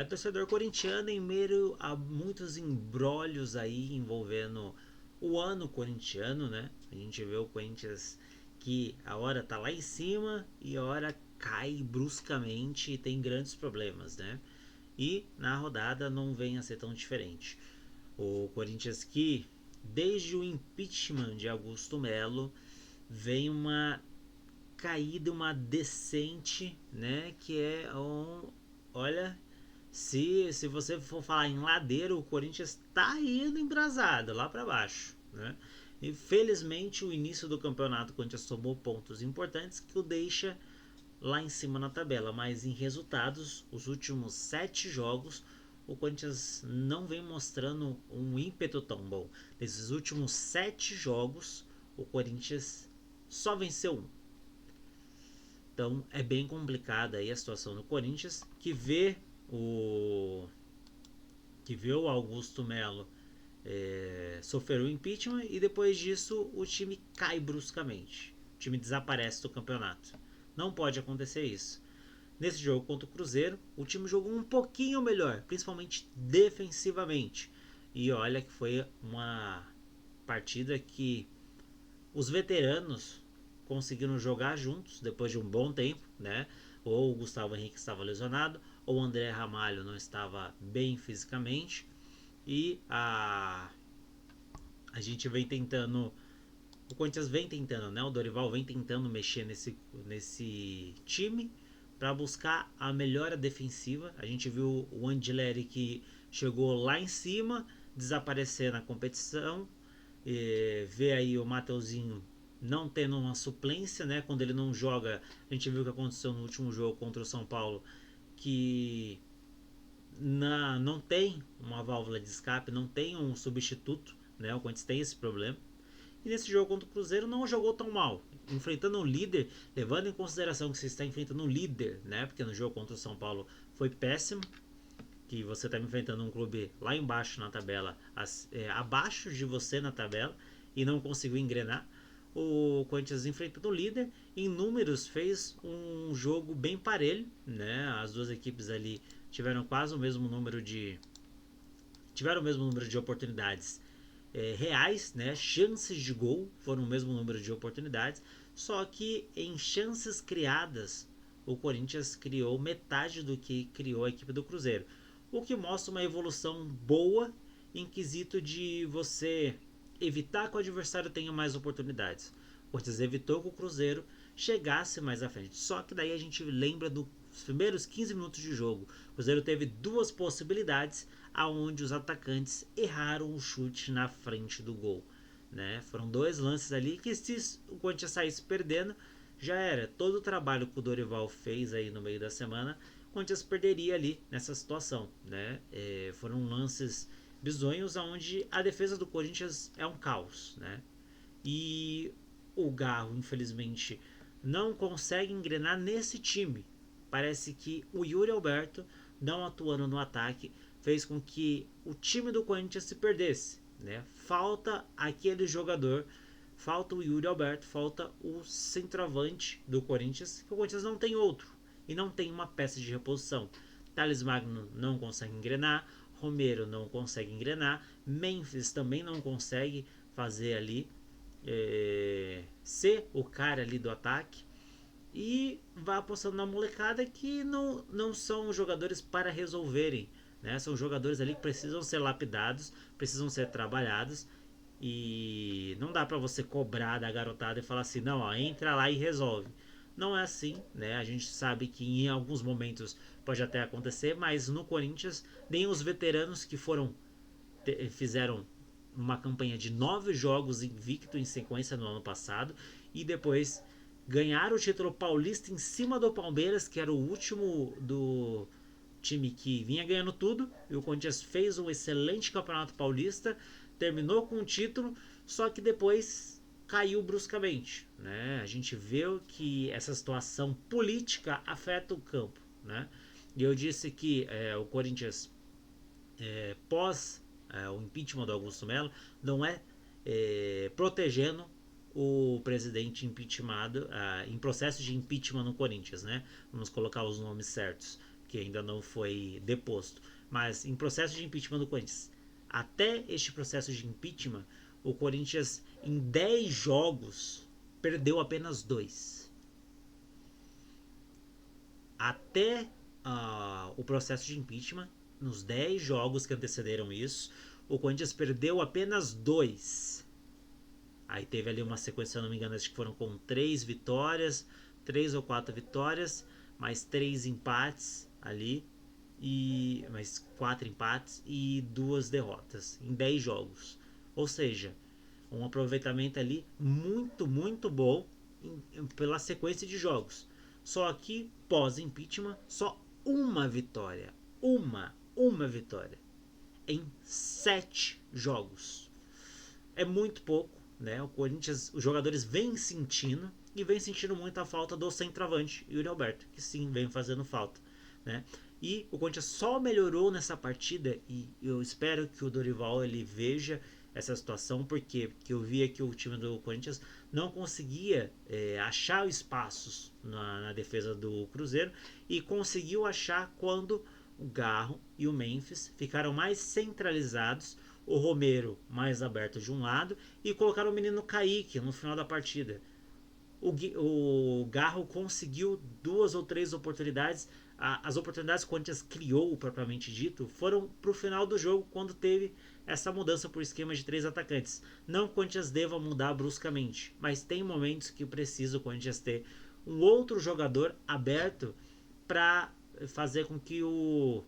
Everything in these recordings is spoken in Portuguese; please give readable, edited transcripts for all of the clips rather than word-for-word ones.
Torcedor corintiano em meio a muitos embrólios aí envolvendo o ano corintiano, né? A gente vê o Corinthians que a hora tá lá em cima e a hora cai bruscamente e tem grandes problemas, né? E na rodada não vem a ser tão diferente. O Corinthians que, desde o impeachment de Augusto Melo, vem uma caída, uma descente, né? Que é olha, se você for falar em ladeira, o Corinthians está indo embrasado lá para baixo, né? Infelizmente, o início do campeonato, o Corinthians tomou pontos importantes que o deixa lá em cima na tabela, mas em resultados, os últimos 7 jogos, o Corinthians não vem mostrando um ímpeto tão bom. Nesses últimos 7 jogos, o Corinthians só venceu um. Então é bem complicada aí a situação do Corinthians, o que vê o Augusto Melo sofrer o impeachment e depois disso o time cai bruscamente. O time desaparece do campeonato. Não pode acontecer isso. Nesse jogo contra o Cruzeiro, o time jogou um pouquinho melhor, principalmente defensivamente. E olha que foi uma partida que os veteranos conseguiram jogar juntos depois de um bom tempo, né? Ou o Gustavo Henrique estava lesionado, ou o André Ramalho não estava bem fisicamente. E a gente vem tentando, o Corinthians vem tentando, né? O Dorival vem tentando mexer nesse time para buscar a melhora defensiva. A gente viu o Andileri que chegou lá em cima, desaparecer na competição. Vê aí o Mateuzinho não tendo uma suplência, né? Quando ele não joga, a gente viu o que aconteceu no último jogo contra o São Paulo, que não tem uma válvula de escape, não tem um substituto, né? O Corinthians tem esse problema. E nesse jogo contra o Cruzeiro não jogou tão mal. Enfrentando um líder, levando em consideração que você está enfrentando um líder, né? Porque no jogo contra o São Paulo foi péssimo. Que você está enfrentando um clube lá embaixo na tabela, abaixo de você na tabela, e não conseguiu engrenar. O Corinthians enfrentando o líder, em números fez um jogo bem parelho, né? As duas equipes ali tiveram quase o mesmo número de oportunidades reais, né? Chances de gol foram o mesmo número de oportunidades, só que em chances criadas o Corinthians criou metade do que criou a equipe do Cruzeiro, o que mostra uma evolução boa em quesito de você evitar que o adversário tenha mais oportunidades. O Corinthians evitou que o Cruzeiro chegasse mais à frente. Só que daí a gente lembra dos primeiros 15 minutos de jogo. O Cruzeiro teve duas possibilidades aonde os atacantes erraram o chute na frente do gol. Né? Foram dois lances ali que se o Corinthians saísse perdendo, já era. Todo o trabalho que o Dorival fez aí no meio da semana, o Corinthians perderia ali nessa situação. Né? Foram lances bizonhos onde a defesa do Corinthians é um caos. Né? E o Garro, infelizmente, não consegue engrenar nesse time. Parece que o Yuri Alberto, não atuando no ataque, fez com que o time do Corinthians se perdesse. Né? Falta aquele jogador, falta o Yuri Alberto, falta o centroavante do Corinthians, que o Corinthians não tem outro e não tem uma peça de reposição. Thales Magno não consegue engrenar, Romero não consegue engrenar, Memphis também não consegue fazer ali ser o cara ali do ataque, e vai apostando na molecada que não são jogadores para resolverem, né? São jogadores ali que precisam ser lapidados, precisam ser trabalhados, e não dá para você cobrar da garotada e falar assim, não, ó, entra lá e resolve. Não é assim, né? A gente sabe que em alguns momentos pode até acontecer, mas no Corinthians nem os veteranos que fizeram uma campanha de 9 jogos invicto em sequência no ano passado e depois ganharam o título paulista em cima do Palmeiras, que era o último do time que vinha ganhando tudo, e o Corinthians fez um excelente campeonato paulista, terminou com o título, só que depois caiu bruscamente, né? A gente vê que essa situação política afeta o campo, né? E eu disse que o Corinthians pós o impeachment do Augusto Melo não protegendo o presidente impeachmentado em processo de impeachment no Corinthians, né? Vamos colocar os nomes certos, que ainda não foi deposto, mas em processo de impeachment do Corinthians. Até este processo de impeachment, o Corinthians em 10 jogos perdeu apenas 2. Até o processo de impeachment, nos 10 jogos que antecederam isso, o Corinthians perdeu apenas 2. Aí teve ali uma sequência, se eu não me engano, acho que foram com 3 vitórias, 3 ou 4 vitórias, mais 3 empates ali, e mais 4 empates e 2 derrotas em 10 jogos. Ou seja, um aproveitamento ali muito, muito bom pela sequência de jogos. Só que pós-impeachment, só uma vitória. Uma vitória em 7 jogos. É muito pouco, né? O Corinthians, os jogadores vêm sentindo e vem sentindo muito a falta do centroavante, Yuri Alberto, que sim, vem fazendo falta, né? E o Corinthians só melhorou nessa partida e eu espero que o Dorival ele veja essa situação, porque eu via que o time do Corinthians não conseguia achar espaços na defesa do Cruzeiro e conseguiu achar quando o Garro e o Memphis ficaram mais centralizados, o Romero mais aberto de um lado e colocaram o menino Kaique no final da partida. O Garro conseguiu 2 ou 3 oportunidades. As oportunidades que o Corinthians criou, propriamente dito, foram para o final do jogo, quando teve essa mudança por esquema de 3 atacantes. Não que o Corinthians deva mudar bruscamente, mas tem momentos que precisa o Corinthians ter um outro jogador aberto para fazer com que o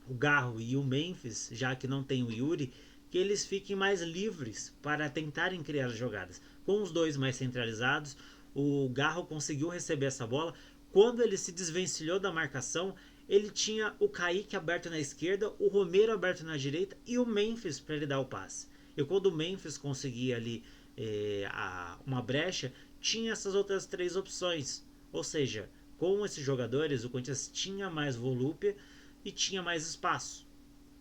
Garro e o Memphis, já que não tem o Yuri, que eles fiquem mais livres para tentarem criar jogadas. Com os dois mais centralizados, o Garro conseguiu receber essa bola. Quando ele se desvencilhou da marcação, ele tinha o Kaique aberto na esquerda, o Romero aberto na direita e o Memphis para ele dar o passe. E quando o Memphis conseguia ali uma brecha, tinha essas outras 3 opções. Ou seja, com esses jogadores, o Corinthians tinha mais volúpia e tinha mais espaço.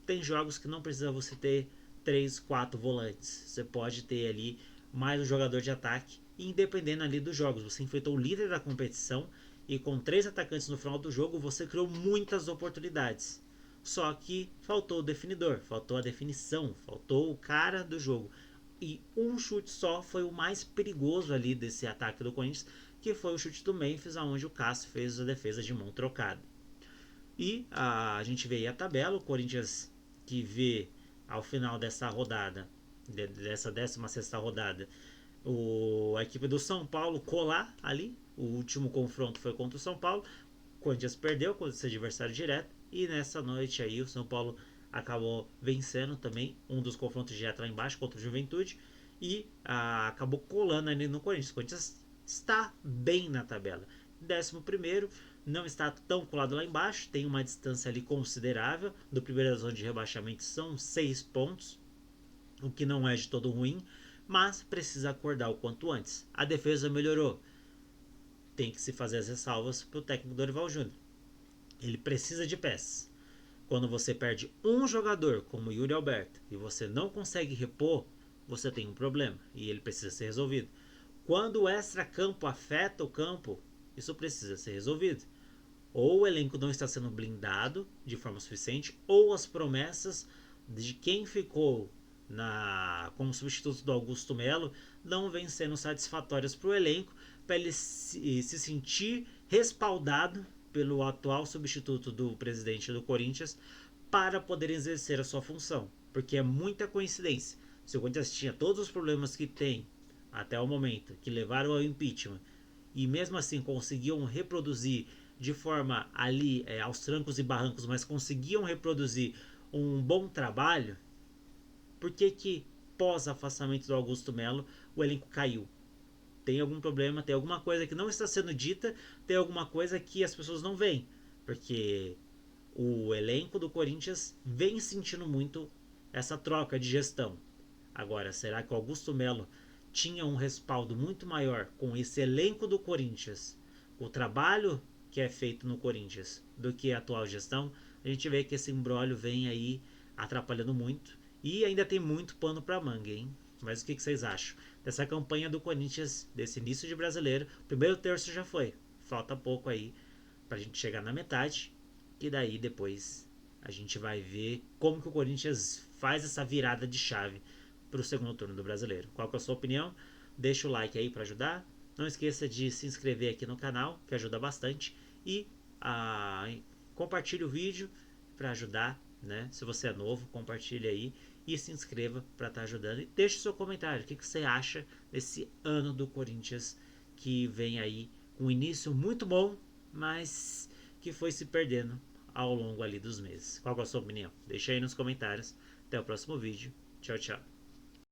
Tem jogos que não precisa você ter 3, 4 volantes. Você pode ter ali mais um jogador de ataque. E independendo ali dos jogos, você enfrentou o líder da competição e com 3 atacantes no final do jogo, você criou muitas oportunidades. Só que faltou o definidor, faltou a definição, faltou o cara do jogo. E um chute só foi o mais perigoso ali desse ataque do Corinthians, que foi o chute do Memphis, onde o Cássio fez a defesa de mão trocada. E a gente vê aí a tabela, o Corinthians que vê ao final dessa rodada, dessa 16ª rodada, a equipe do São Paulo colar ali. O último confronto foi contra o São Paulo. O Corinthians perdeu contra esse adversário direto. E nessa noite aí o São Paulo acabou vencendo também um dos confrontos direto lá embaixo contra o Juventude. E acabou colando ali no Corinthians. O Corinthians está bem na tabela. 11º, não está tão colado lá embaixo, tem uma distância ali considerável. Do primeiro zona de rebaixamento são 6 pontos, o que não é de todo ruim, mas precisa acordar o quanto antes. A defesa melhorou, tem que se fazer as ressalvas para o técnico Dorival Júnior. Ele precisa de peças. Quando você perde um jogador como o Yuri Alberto e você não consegue repor, você tem um problema e ele precisa ser resolvido. Quando o extra-campo afeta o campo, isso precisa ser resolvido. Ou o elenco não está sendo blindado de forma suficiente, ou as promessas de quem ficou como substituto do Augusto Melo não vêm sendo satisfatórias para o elenco, para ele se sentir respaldado pelo atual substituto do presidente do Corinthians para poder exercer a sua função. Porque é muita coincidência. Se o Corinthians tinha todos os problemas que tem até o momento, que levaram ao impeachment, e mesmo assim conseguiam reproduzir de forma ali aos trancos e barrancos, mas conseguiam reproduzir um bom trabalho, por que pós afastamento do Augusto Melo o elenco caiu? Tem algum problema, tem alguma coisa que não está sendo dita, tem alguma coisa que as pessoas não veem, porque o elenco do Corinthians vem sentindo muito essa troca de gestão. Agora, será que o Augusto Melo tinha um respaldo muito maior com esse elenco do Corinthians, o trabalho que é feito no Corinthians, do que a atual gestão? A gente vê que esse imbróglio vem aí atrapalhando muito e ainda tem muito pano para manga, hein? Mas o que vocês acham dessa campanha do Corinthians, desse início de brasileiro? O primeiro terço já foi, falta pouco aí pra gente chegar na metade. que daí depois a gente vai ver como que o Corinthians faz essa virada de chave para o segundo turno do Brasileiro. Qual que é a sua opinião? Deixa o like aí para ajudar. Não esqueça de se inscrever aqui no canal, que ajuda bastante. E compartilhe o vídeo para ajudar, né? Se você é novo, compartilhe aí e se inscreva para estar ajudando. E deixe o seu comentário. O que você acha desse ano do Corinthians que vem aí com um início muito bom, mas que foi se perdendo ao longo ali dos meses. Qual é a sua opinião? Deixa aí nos comentários. Até o próximo vídeo. Tchau, tchau.